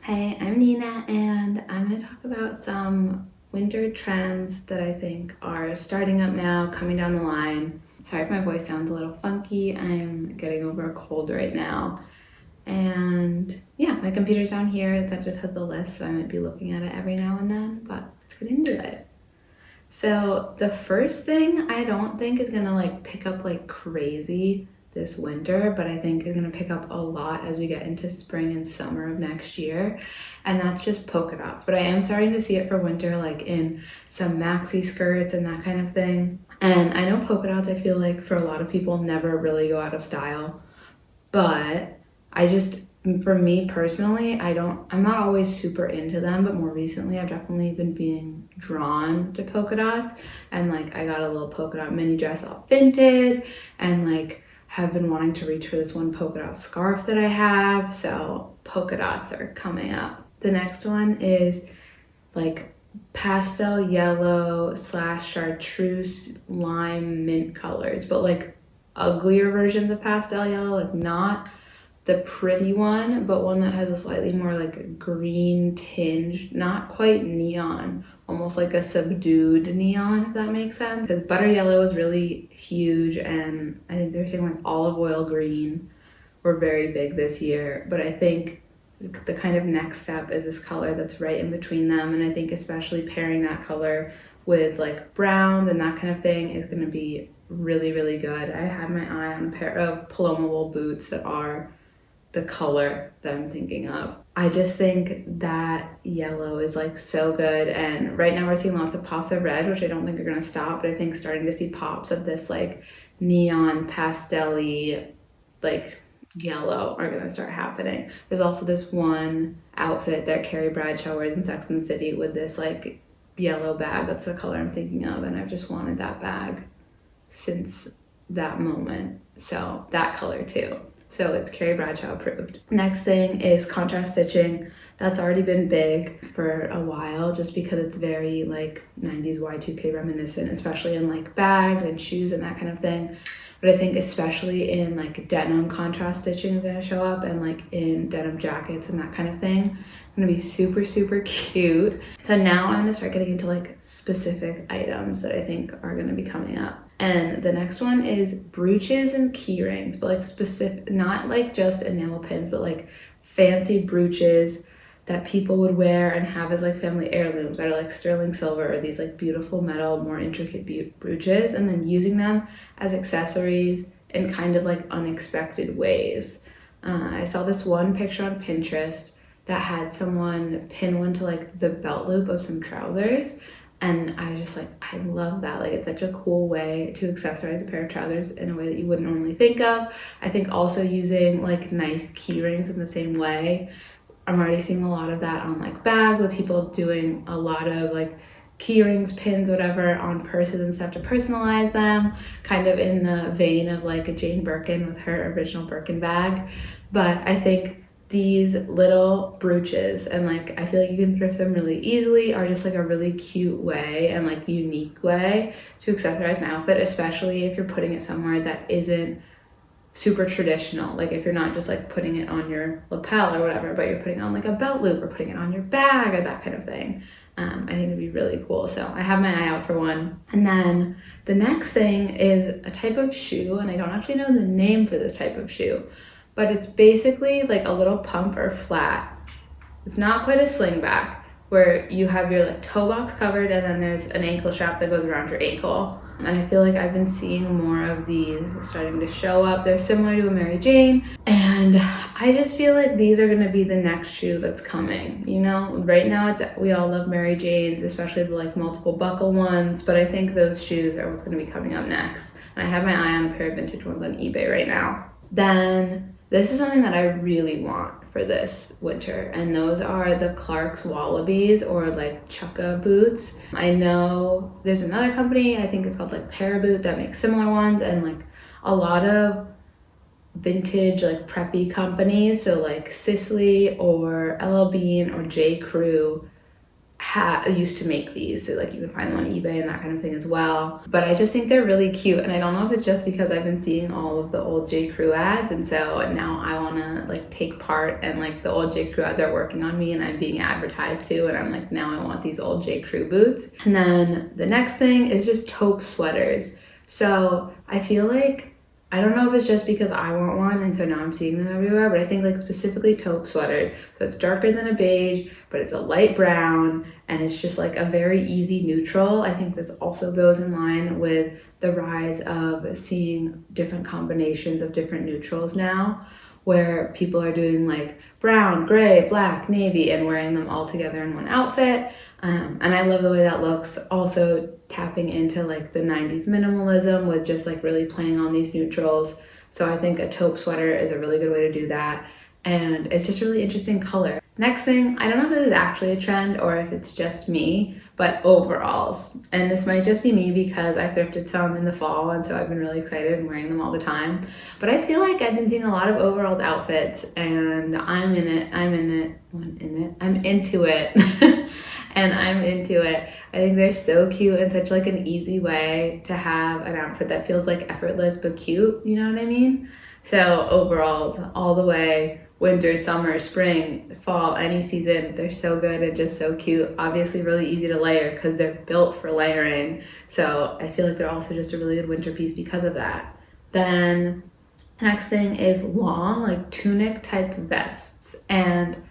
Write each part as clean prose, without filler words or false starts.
Hey, I'm Nina, and I'm going to talk about some winter trends that I think are starting up now, coming down the line. Sorry if my voice sounds a little funky. I'm getting over a cold right now. And yeah, my computer's down here that just has a list, so I might be looking at it every now and then, but let's get into it. So the first thing I don't think is gonna like pick up like crazy this winter, but I think is gonna pick up a lot as we get into spring and summer of next year. And that's just polka dots. But I am starting to see it for winter, like in some maxi skirts and that kind of thing. And I know polka dots, I feel like for a lot of people never really go out of style. But I just, for me personally, I'm not always super into them, but more recently I've definitely been being drawn to polka dots. And like I got a little polka dot mini dress all Vinted, and like have been wanting to reach for this one polka dot scarf that I have. So polka dots are coming up. The next one is like pastel yellow / chartreuse lime mint colors, but like uglier versions of pastel yellow, like not the pretty one, but one that has a slightly more like green tinge, not quite neon, almost like a subdued neon, if that makes sense. Because butter yellow is really huge, and I think they're saying like olive oil green were very big this year, but I think the kind of next step is this color that's right in between them, and I think especially pairing that color with like browns and that kind of thing is going to be really, really good. I had my eye on a pair of Paloma wool boots that are the color that I'm thinking of. I just think that yellow is like so good, and right now we're seeing lots of pops of red, which I don't think are gonna stop, but I think starting to see pops of this like neon pastel-y like yellow are gonna start happening. There's also this one outfit that Carrie Bradshaw wears in Sex and the City with this like yellow bag. That's the color I'm thinking of, and I've just wanted that bag since that moment. So that color too. So it's Carrie Bradshaw approved. Next thing is contrast stitching. That's already been big for a while just because it's very like 90s Y2K reminiscent, especially in like bags and shoes and that kind of thing. But I think especially in like denim contrast stitching is gonna show up, and like in denim jackets and that kind of thing. It's gonna be super, super cute. So now I'm gonna start getting into like specific items that I think are gonna be coming up. And the next one is brooches and key rings, but like specific, not like just enamel pins, but like fancy brooches that people would wear and have as like family heirlooms that are like sterling silver or these like beautiful metal, more intricate brooches, and then using them as accessories in kind of like unexpected ways. I saw this one picture on Pinterest that had someone pin one to like the belt loop of some trousers. And I was just like, I love that. Like, it's such a cool way to accessorize a pair of trousers in a way that you wouldn't normally think of. I think also using like nice key rings in the same way. I'm already seeing a lot of that on like bags, with people doing a lot of like key rings, pins, whatever on purses and stuff to personalize them, kind of in the vein of like a Jane Birkin with her original Birkin bag. But I think these little brooches, and like I feel like you can thrift them really easily, are just like a really cute way and like unique way to accessorize an outfit, especially if you're putting it somewhere that isn't super traditional. Like if you're not just like putting it on your lapel or whatever, but you're putting it on like a belt loop or putting it on your bag or that kind of thing. I think it'd be really cool. So I have my eye out for one. And then the next thing is a type of shoe, and I don't actually know the name for this type of shoe, but it's basically like a little pump or flat. It's not quite a slingback, where you have your like toe box covered and then there's an ankle strap that goes around your ankle. And I feel like I've been seeing more of these starting to show up. They're similar to a Mary Jane, and I just feel like these are gonna be the next shoe that's coming. You know, right now we all love Mary Janes, especially the like multiple buckle ones, but I think those shoes are what's gonna be coming up next. And I have my eye on a pair of vintage ones on eBay right now. Then this is something that I really want for this winter, and those are the Clark's Wallabies, or like Chukka boots. I know there's another company, I think it's called like Paraboot, that makes similar ones, and like a lot of vintage like preppy companies, so like Sisley or LL Bean or J. Crew, used to make these, so like you can find them on eBay and that kind of thing as well. But I just think they're really cute, and I don't know if it's just because I've been seeing all of the old J. Crew ads, and so now I want to like take part, and like the old J. Crew ads are working on me and I'm being advertised to, and I'm like, now I want these old J. Crew boots. And then the next thing is just taupe sweaters. So I feel like, I don't know if it's just because I want one and so now I'm seeing them everywhere, but I think like specifically taupe sweaters. So it's darker than a beige, but it's a light brown, and it's just like a very easy neutral. I think this also goes in line with the rise of seeing different combinations of different neutrals now, where people are doing like brown, gray, black, navy, and wearing them all together in one outfit. And I love the way that looks. Also tapping into like the 90s minimalism with just like really playing on these neutrals. So I think a taupe sweater is a really good way to do that. And it's just really interesting color. Next thing, I don't know if this is actually a trend or if it's just me, but overalls. And this might just be me because I thrifted some in the fall, and so I've been really excited and wearing them all the time. But I feel like I've been seeing a lot of overalls outfits, and I'm into it. And I'm into it. I think they're so cute and such like an easy way to have an outfit that feels like effortless but cute, you know what I mean? So overalls all the way, winter, summer, spring, fall, any season, they're so good and just so cute. Obviously really easy to layer because they're built for layering. So I feel like they're also just a really good winter piece because of that. Then the next thing is long, like tunic type vests. And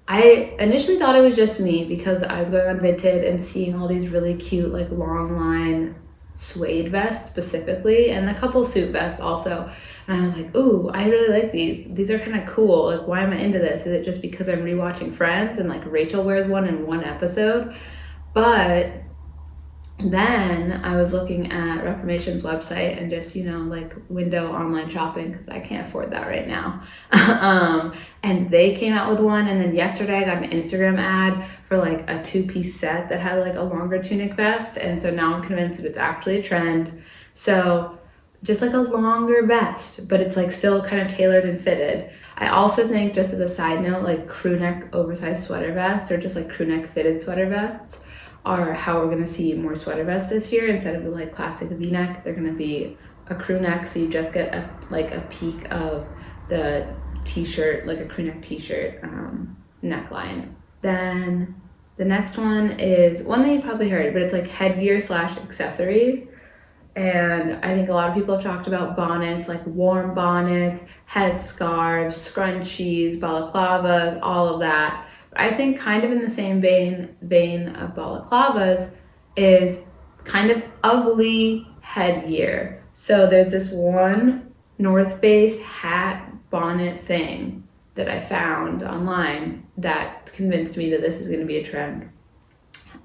I initially thought it was just me because I was going on Vinted and seeing all these really cute like long line suede vests specifically, and a couple suit vests also. And I was like, ooh, I really like these. These are kind of cool. Like, why am I into this? Is it just because I'm rewatching Friends and like Rachel wears one in one episode? But then I was looking at Reformation's website and just, you know, like window online shopping because I can't afford that right now. And they came out with one, and then yesterday I got an Instagram ad for like a 2-piece set that had like a longer tunic vest, and so now I'm convinced that it's actually a trend. So just like a longer vest, but it's like still kind of tailored and fitted. I also think, just as a side note, like crew neck oversized sweater vests or just like crew neck fitted sweater vests are how we're gonna see more sweater vests this year. Instead of the like classic V-neck, they're gonna be a crew neck, so you just get a peak of the t-shirt, like a crew neck t-shirt neckline. Then the next one is one that you probably heard, but it's like headgear / accessories. And I think a lot of people have talked about bonnets, like warm bonnets, head scarves, scrunchies, balaclavas, all of that. I think kind of in the same vein of balaclavas is kind of ugly headgear. So there's this one North Face hat bonnet thing that I found online that convinced me that this is going to be a trend.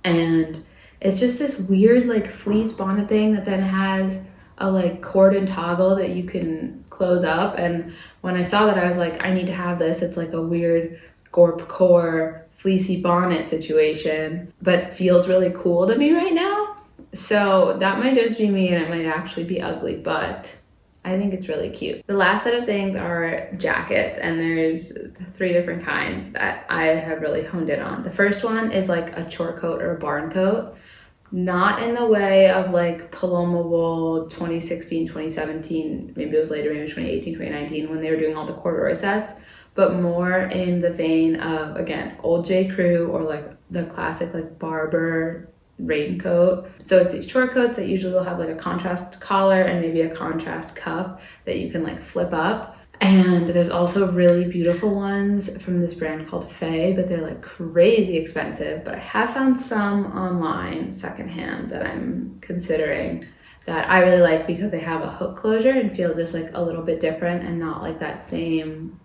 And it's just this weird like fleece bonnet thing that then has a like cord and toggle that you can close up. And when I saw that, I was like, I need to have this. It's like a weird gorp core fleecy bonnet situation, but feels really cool to me right now. So that might just be me, and it might actually be ugly, but I think it's really cute. The last set of things are jackets, and there's 3 different kinds that I have really honed in on. The first one is like a chore coat or a barn coat, not in the way of like Paloma wool 2016, 2017, maybe it was later, maybe 2018, 2019, when they were doing all the corduroy sets, but more in the vein of, again, old J. Crew or like the classic like barber raincoat. So it's these short coats that usually will have like a contrast collar and maybe a contrast cuff that you can like flip up. And there's also really beautiful ones from this brand called Faye, but they're like crazy expensive. But I have found some online secondhand that I'm considering that I really like because they have a hook closure and feel just like a little bit different and not like that same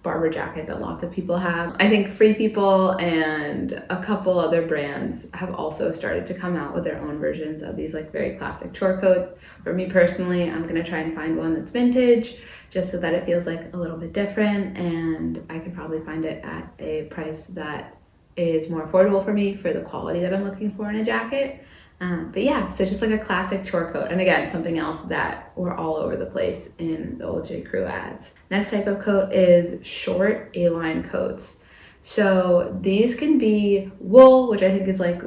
barber jacket that lots of people have. I think Free People and a couple other brands have also started to come out with their own versions of these like very classic chore coats. For me personally, I'm gonna try and find one that's vintage just so that it feels like a little bit different, and I can probably find it at a price that is more affordable for me for the quality that I'm looking for in a jacket. But yeah, so just like a classic chore coat. And again, something else that were all over the place in the old J. Crew ads. Next type of coat is short A-line coats. So these can be wool, which I think is like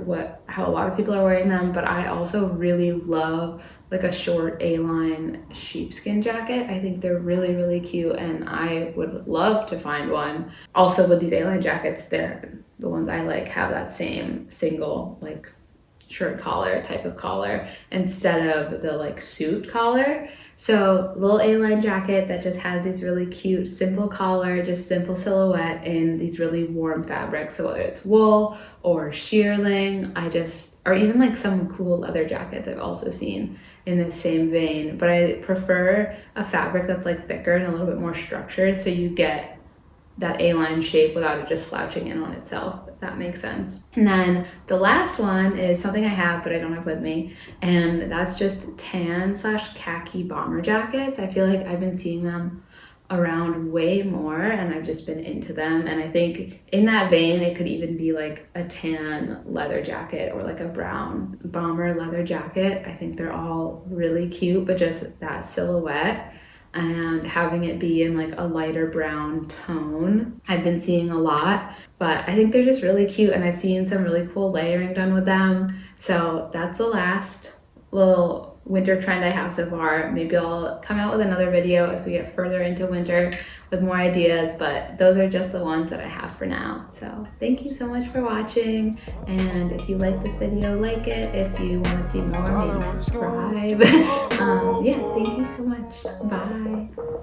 how a lot of people are wearing them, but I also really love like a short A-line sheepskin jacket. I think they're really, really cute, and I would love to find one. Also with these A-line jackets, they're the ones I like have that same single like shirt collar type of collar instead of the like suit collar. So little A-line jacket that just has these really cute simple collar, just simple silhouette in these really warm fabrics. So whether it's wool or shearling, or even like some cool leather jackets I've also seen in this same vein, but I prefer a fabric that's like thicker and a little bit more structured, so you get that A-line shape without it just slouching in on itself, if that makes sense. And then the last one is something I have but I don't have with me, and that's just tan/khaki bomber jackets. I feel like I've been seeing them around way more and I've just been into them, and I think in that vein it could even be like a tan leather jacket or like a brown bomber leather jacket. I think they're all really cute, but just that silhouette and having it be in like a lighter brown tone I've been seeing a lot, but I think they're just really cute, and I've seen some really cool layering done with them. So that's the last little winter trend I have so far. Maybe I'll come out with another video as we get further into winter with more ideas, but those are just the ones that I have for now. So thank you so much for watching, and if you like this video, like it. If you want to see more, maybe subscribe. Yeah, thank you so much. Bye.